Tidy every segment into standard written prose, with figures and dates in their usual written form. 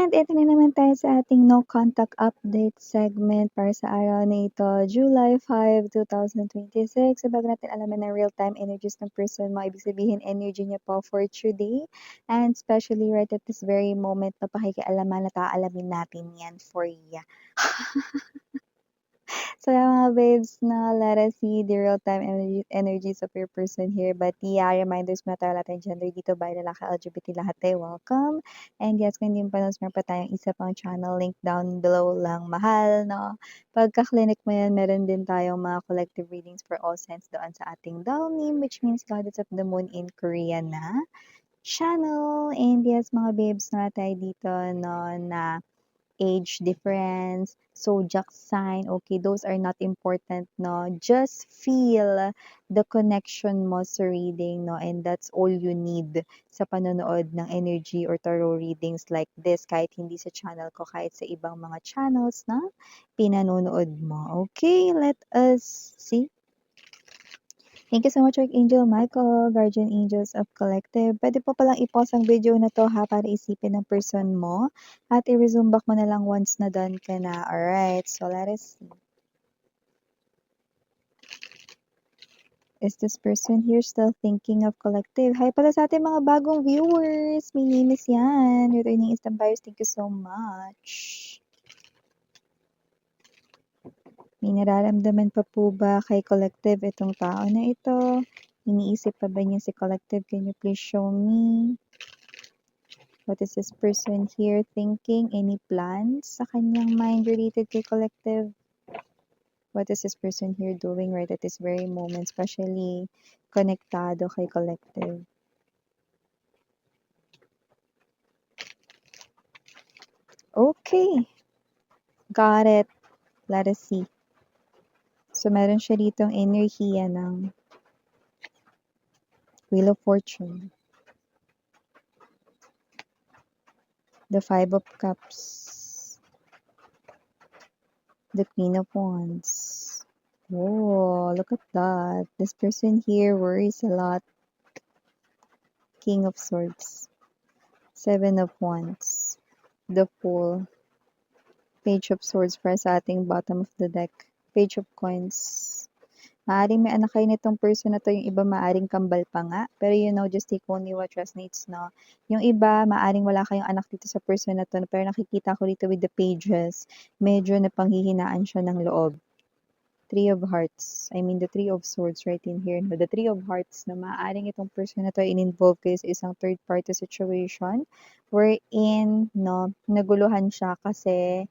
And ito na naman tayo sa ating no contact update segment para sa araw na ito, July 5, 2026. So bago natin alamin ang real-time energies ng person mo, ibig sabihin energy niya po for today. And especially right at this very moment na pakikialaman na taalamin natin yan for ya. So yeah, mga babes, na let us see the real-time energies of your person here. But yeah, reminders muna tayo natin gender dito by lalaki LGBT lahat tayo. Welcome. And yes, kung hindi mo pa meron pa tayong isa pang channel link down below lang mahal, no? Pagka-clinic mo yan, meron din tayong mga collective readings for all signs doon sa ating Dalnim, which means Goddess of the Moon in Korean na channel. And yes, mga babes na tayo dito, no, na age difference, zodiac sign, okay, those are not important, no? Just feel the connection mo sa reading, no? And that's all you need sa panonood ng energy or tarot readings like this, kahit hindi sa channel ko, kahit sa ibang mga channels na pinanonood mo. Okay, let us see. Thank you so much, Archangel Michael, Guardian Angels of Collective. Pwede po palang i-pause ang video na to ha, para isipin ng person mo. At i-resume back mo na lang once na done ka na. Alright, so let us see. Is this person here still thinking of collective? Hi pala sa ating mga bagong viewers. My name is Yan. Returning instant buyers, thank you so much. May nararamdaman pa po ba kay collective itong tao na ito? Iniisip pa ba niya si collective? Can you please show me? What is this person here thinking? Any plans sa kanyang mind related kay collective? What is this person here doing right at this very moment, especially konektado kay collective? Okay. Got it. Let us see. So, meron siya ditong enerhiya ng Wheel of Fortune. The Five of Cups. The Queen of Wands. Oh, look at that. This person here worries a lot. King of Swords. Seven of Wands. The Fool. Page of Swords para sa ating bottom of the deck. Page of Coins. Maaring may anak kayo nitong person na to, yung iba maaring kambal pa nga. Pero you know, just take only what resonates, no? Yung iba, maaring wala kayong anak dito sa person na to, pero nakikita ko dito with the pages, medyo napanghihinaan siya ng loob. Three of Hearts. I mean, the Three of Swords right in here. No? The Three of Hearts na maaring itong person na to in-involve kayo sa isang third-party situation wherein, no, naguluhan siya kasi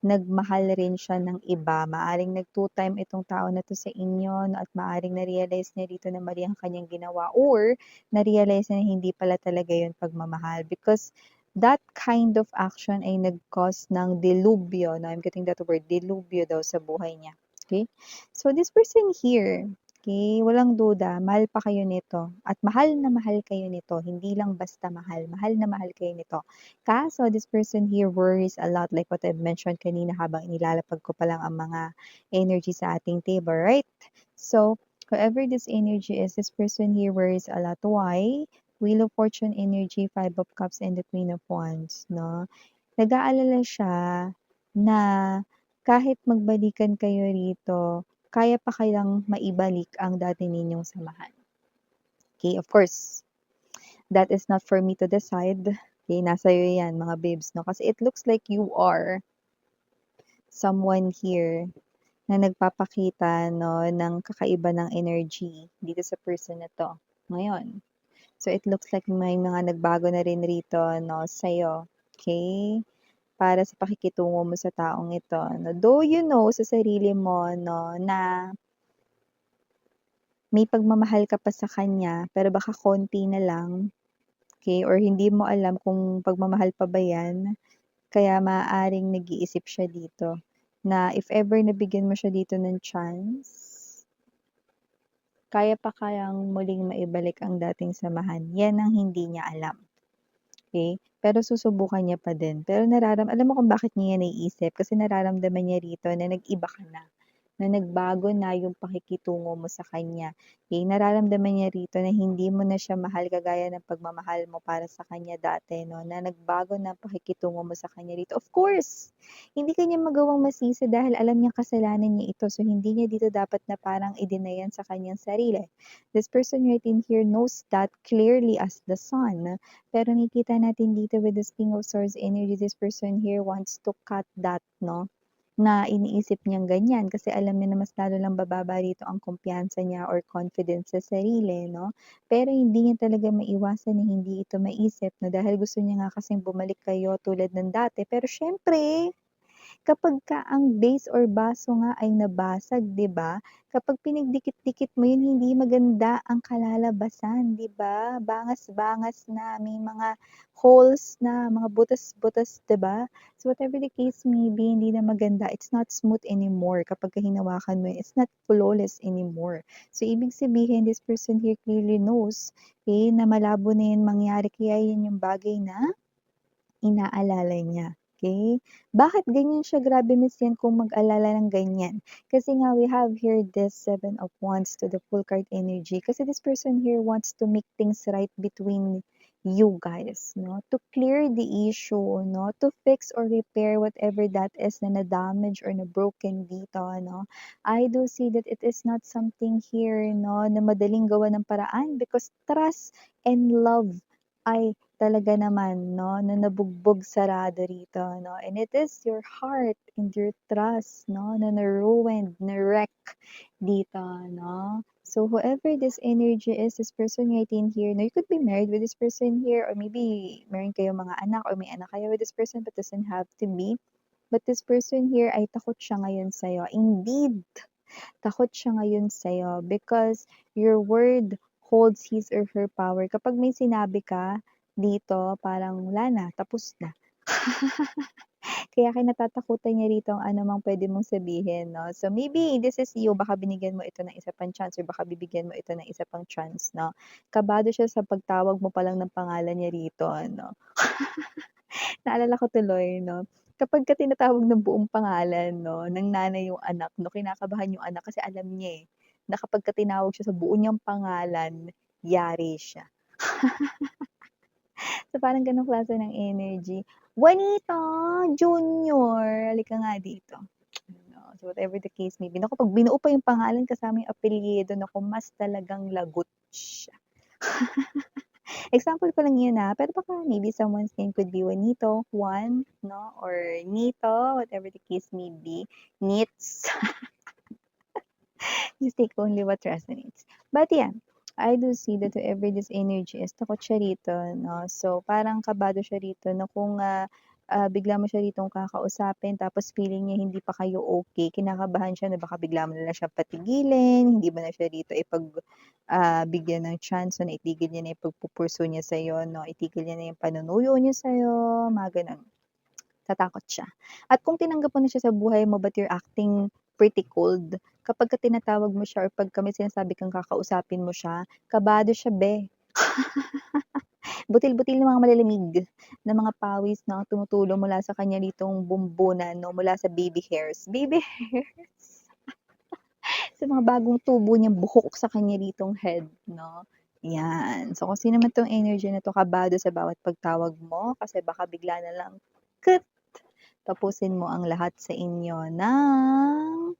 nagmahal rin siya ng iba. Maaring nag-two-time itong tao na to sa inyo, no, at maaring na-realize niya dito na mali ang kanyang ginawa or na-realize na hindi pala talaga yun pagmamahal because that kind of action ay nag-cause ng delubyo. No? I'm getting that word, delubyo daw sa buhay niya. Okay? So this person here, okay, walang duda, mahal pa kayo nito. At mahal na mahal kayo nito. Hindi lang basta mahal. Mahal na mahal kayo nito. Kaso, this person here worries a lot like what I've mentioned kanina habang inilalapag ko pa lang ang mga energy sa ating table, right? So, whoever this energy is, this person here worries a lot. Why? Wheel of Fortune energy, Five of Cups, and the Queen of Wands, no? Nag-aalala siya na kahit magbalikan kayo rito, kaya pa kayang maibalik ang dati ninyong samahan. Okay, of course, that is not for me to decide. Okay, nasa iyo yan, mga babes, no? Kasi it looks like you are someone here na nagpapakita, no, ng kakaiba ng energy dito sa person na to. Ngayon. So, it looks like may mga nagbago na rin rito, no, sa'yo. Okay? Para sa pakikitungo mo sa taong ito. No? Though you know sa sarili mo, no, na may pagmamahal ka pa sa kanya, pero baka konti na lang. Okay? Or hindi mo alam kung pagmamahal pa ba yan. Kaya maaaring nag-iisip siya dito na if ever nabigyan mo siya dito ng chance, kaya pa kayang muling maibalik ang dating samahan. Yan ang hindi niya alam. Okay? Pero susubukan niya pa din. Pero alam mo kung bakit niya yan naiisip? Kasi nararamdaman niya rito na nag-iba ka na. na nagbago na yung pakikitungo mo sa kanya. Okay? Nararamdaman niya rito na hindi mo na siya mahal kagaya ng pagmamahal mo para sa kanya dati, no? Na nagbago na ang pakikitungo mo sa kanya rito. Of course, hindi kanya magawang masisi dahil alam niya kasalanan niya ito. So, hindi niya dito dapat na parang i-deny sa kanyang sarili. This person right in here knows that clearly as the sun. Pero nakikita natin dito with this King of Swords energy, this person here wants to cut that, no? Na iniisip niyang ganyan kasi alam niya na mas lalo lang bababa rito ang kumpiyansa niya or confidence sa sarili, no? Pero hindi niya talaga maiwasan na hindi ito maisip, no? Dahil gusto niya nga kasing bumalik kayo tulad ng dati. Pero syempre, kapagka ang base or baso nga ay nabasag, 'di ba? Kapag pinagdikit-dikit mo 'yun, hindi maganda ang kalalabasan, 'di ba? Bangas-bangas na, may mga holes na, mga butas-butas, 'di ba? So whatever the case may be, hindi na maganda. It's not smooth anymore kapagka hinawakan mo 'yun. It's not flawless anymore. So ibig sabihin, this person here clearly knows, okay, na malabo na 'yan mangyari. Kaya 'yan yung bagay na inaalala niya, okay? Bakit ganyan siya? Grabe miss yan kung mag-alala ng ganyan. Kasi nga we have here this Seven of Wands to the full card energy. Kasi this person here wants to make things right between you guys, no? To clear the issue, no? To fix or repair whatever that is na na-damage or na-broken dito, no? I do see that it is not something here, no, na madaling gawa ng paraan because trust and love ay talaga naman 'no, na nabugbog sarado rito 'no, and it is your heart and your trust 'no, na na-ruined, na-wreck dito 'no. So whoever this energy is, this person right in here, no, you could be married with this person here or maybe meron kayong mga anak or may anak kayo with this person but doesn't have to be. But this person here ay takot siya ngayon sa'yo. Indeed, takot siya ngayon sa'yo because your word holds his or her power. Kapag may sinabi ka dito, parang wala na, tapos na. Kaya kinatatakutan niya rito ang anumang pwede mong sabihin, no? So maybe this is you, baka binigyan mo ito ng isa pang chance or baka bibigyan mo ito ng isa pang chance, no? Kabado siya sa pagtawag mo pa lang ng pangalan niya rito, no? Naalala ko tuloy 'no, kapagka tinatawag ng buong pangalan 'no, ng nanay yung anak 'no, kinakabahan yung anak kasi alam niya, na kapagka tinawag siya sa buo niyang pangalan, yari siya. So, parang gano'ng klase ng energy. "Juanito Junior, halika nga dito." Ano, so whatever the case may be. Naku, 'pag binuo pa yung pangalan kasama yung apelyido, naku mas talagang lagot siya. Example ko lang yun, pero baka maybe someone's name could be Juanito, Juan, no, or Nito, whatever the case may be. Nits. Just take only what resonates. But yeah, I do see that whoever this energy is, takot siya rito, no? So, parang kabado siya rito na kung bigla mo siya ritong kakausapin tapos feeling niya hindi pa kayo okay, kinakabahan siya na baka bigla mo na lang siya patigilin, hindi mo na siya rito bigyan ng chance na itigil niya na yung pagpupursu niya sa'yo, no? Itigil niya na yung panunuyo niya sa'yo, mga ganun. Tatakot siya. At kung tinanggap mo na siya sa buhay mo but you're acting pretty cold, kapagka tinatawag mo siya or pagka may sinasabi kang kakausapin mo siya, kabado siya be. Butil-butil ng mga malalamig na mga pawis na tumutulong mula sa kanya ditong bumbunan 'no, mula sa baby hairs. Baby hairs! Sa mga bagong tubo niyang buhok sa kanya ditong head 'no, 'yan. So kung sino man 'tong energy na 'to, kabado sa bawat pagtawag mo kasi baka bigla na lang tapusin mo ang lahat sa inyo ng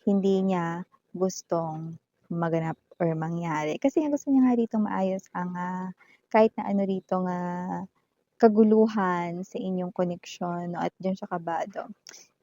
hindi niya gustong maganap or mangyari. Kasi nga gusto niya nga rito maayos ang kahit na ano rito nga kaguluhan sa inyong koneksyon 'no, at diyan siya kabado.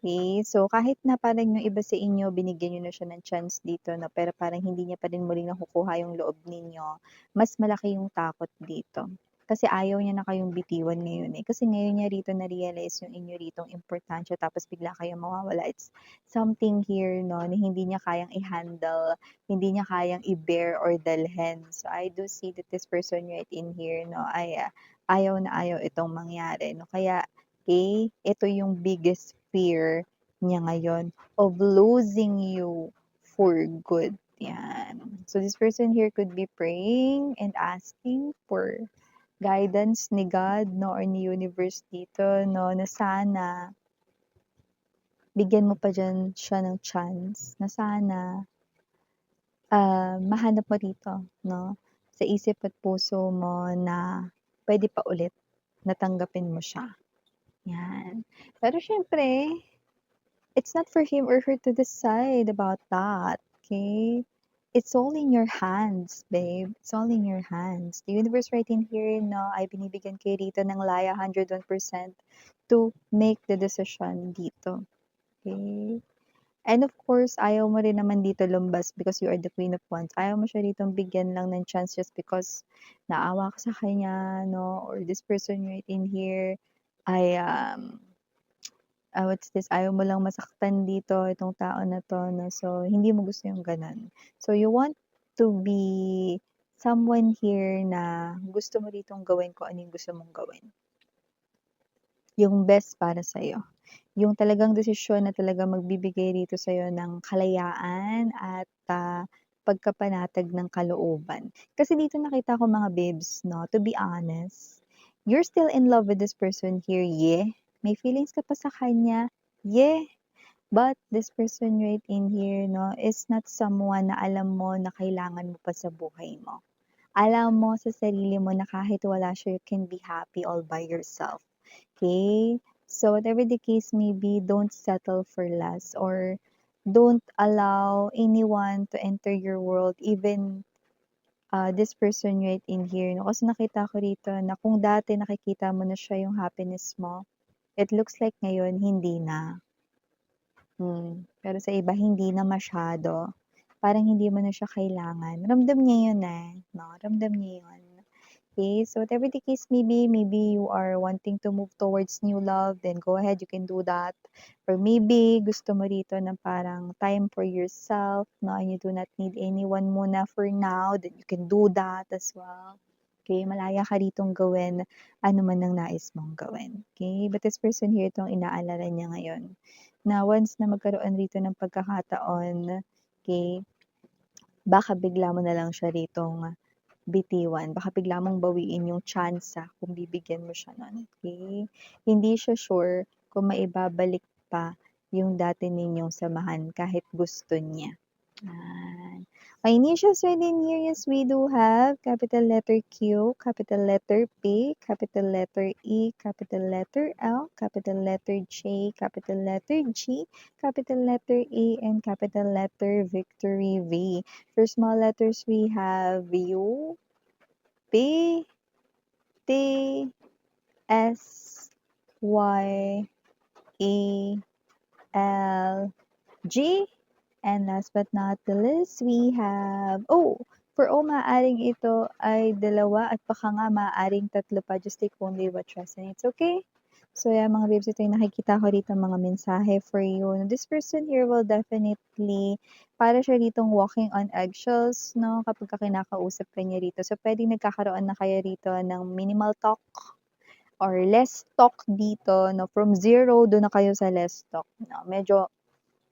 Okay, so kahit na parang yung iba sa inyo binigyan niyo na siya ng chance dito 'no, pero parang hindi niya pa rin muling nakukuha yung loob ninyo, mas malaki yung takot dito. Kasi ayaw niya na kayong bitiwan ngayon, kasi ngayon niya rito na-realize yung inyo ritong importansya tapos bigla kayong mawawala. It's something here 'no, na hindi niya kayang i-handle, hindi niya kayang i-bear or dalhin. So I do see that this person right in here 'no, ay ayaw na ayaw itong mangyari 'no, kaya okay, ito yung biggest fear niya ngayon of losing you for good, 'yan. So this person here could be praying and asking for guidance ni God 'no or ni universe dito 'no, na sana bigyan mo pa diyan siya ng chance na sana, mahanap mo rito 'no, sa isip at puso mo na puwede pa ulit na tanggapin mo siya, 'yan. Pero siyempre, it's not for him or her to decide about that, okay? It's all in your hands, babe. It's all in your hands. The universe right in here, no, ay binibigyan kayo dito ng laya 101% to make the decision dito, okay? And of course, ayaw mo rin naman dito lumbas because you are the Queen of Wands. Ayaw mo siya ditong bigyan lang ng chance just because naawa ka sa kanya, no? Or this person right in here ay, what's this, ayaw mo lang masaktan dito, itong tao na 'to, 'no? So, hindi mo gusto yung gano'n. So, you want to be someone here na gusto mo ditong gawin kung ano yung gusto mong gawin. Yung best para sa'yo. Yung talagang desisyon na talagang magbibigay dito sa'yo ng kalayaan at, pagkapanatag ng kalooban. Kasi dito nakita ko mga babes 'no, to be honest, you're still in love with this person here, yeah. May feelings ka pa sa kanya, yeah. But this person right in here 'no, is not someone na alam mo na kailangan mo pa sa buhay mo. Alam mo sa sarili mo na kahit wala siya, you can be happy all by yourself. Okay? So whatever the case may be, don't settle for less or don't allow anyone to enter your world, even this person right in here. No? Kasi nakita ko rito na kung dati nakikita mo na siya yung happiness mo, it looks like ngayon hindi na. Pero sa iba hindi na masyado. Parang hindi mo na siya kailangan. Ramdam niya yun, eh, 'no, ramdam niya yun. Okay, so whatever the case may be, maybe you are wanting to move towards new love, then go ahead, you can do that. Or maybe gusto mo rito ng parang time for yourself, no, and you do not need anyone muna for now, then you can do that as well. Okay, malaya ka ritong gawin ano man ang nais mong gawin. Okay, but this person here, itong inaalala niya ngayon, na once na magkaroon rito ng pagkakataon, okay, baka bigla mo na lang siya ritong bitiwan, baka bigla mong bawiin yung tsansa kung bibigyan mo siya nun, okey? Hindi siya sure kung maibabalik pa yung dati ninyong samahan kahit gusto niya. Yan. May initials within here, yes, we do have capital letter Q, capital letter P, capital letter E, capital letter L, capital letter J, capital letter G, capital letter A, and capital letter victory V. For small letters, we have U, P, T, S, Y, E, L, G, and last but not the least, we have, for O, maaaring ito ay dalawa at baka nga maaaring tatlo pa. Just take only what resonates, okay? So yeah, mga babes, ito yung nakikita ko rito mga mensahe for you. This person here will definitely, para siya ditong walking on eggshells, no? Kapag kinakausap ka niya rito. So pwedeng nagkakaroon na kayo rito ng minimal talk or less talk dito, no? From zero, doon na kayo sa less talk, no? Medyo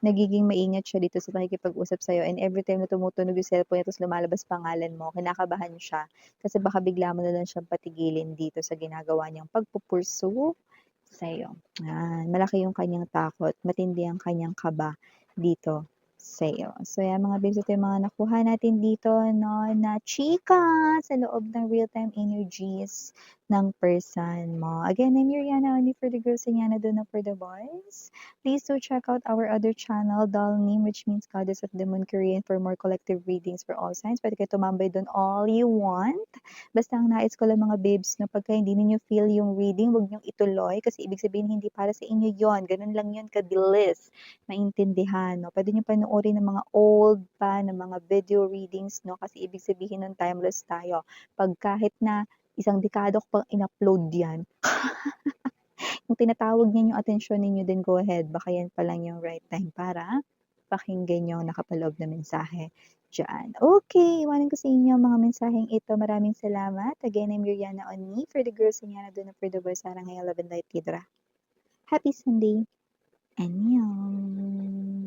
nagiging maingat siya dito sa pakikipag-usap sa'yo, and every time na tumutunog yung cellphone niya tapos lumalabas pangalan mo, kinakabahan siya kasi baka bigla mo na lang siyang patigilin dito sa ginagawa niyang pagpu-pursue sa'yo. Malaki yung kanyang takot, matindi ang kanyang kaba dito sa'yo. So yan mga babes, ito yung mga nakuha natin dito, no, na chika sa loob ng real-time energies ng person mo. Again, I'm Yuriana, only for the girls, and Yana Duna for the boys. Please do check out our other channel, Dalnim, which means Goddess of the Moon Korean, for more collective readings for all signs. Pwede kayo tumambay doon all you want. Basta ang nais ko lang mga babes, no, pagka hindi ninyo feel yung reading, huwag niyong ituloy kasi ibig sabihin hindi para sa inyo yon. Ganun lang yun kabilis maintindihan. No? Pwede niyo panoorin ng mga old pa, ng mga video readings, no? Kasi ibig sabihin nun timeless tayo. Pag kahit na isang dekada ko pang in-upload yan, kung tinatawag niya yung atensyon ninyo, then go ahead. Baka yan pa lang yung right time para pakinggan yung nakapaloob na mensahe dyan. Okay, iwanan ko sa inyo ang mga mensaheng ito. Maraming salamat. Again, I'm Yuriana Oni for the girls, and Yana Duna for the boys. Sarang ngayon, Love and Light Tidra. Happy Sunday. Annyeong.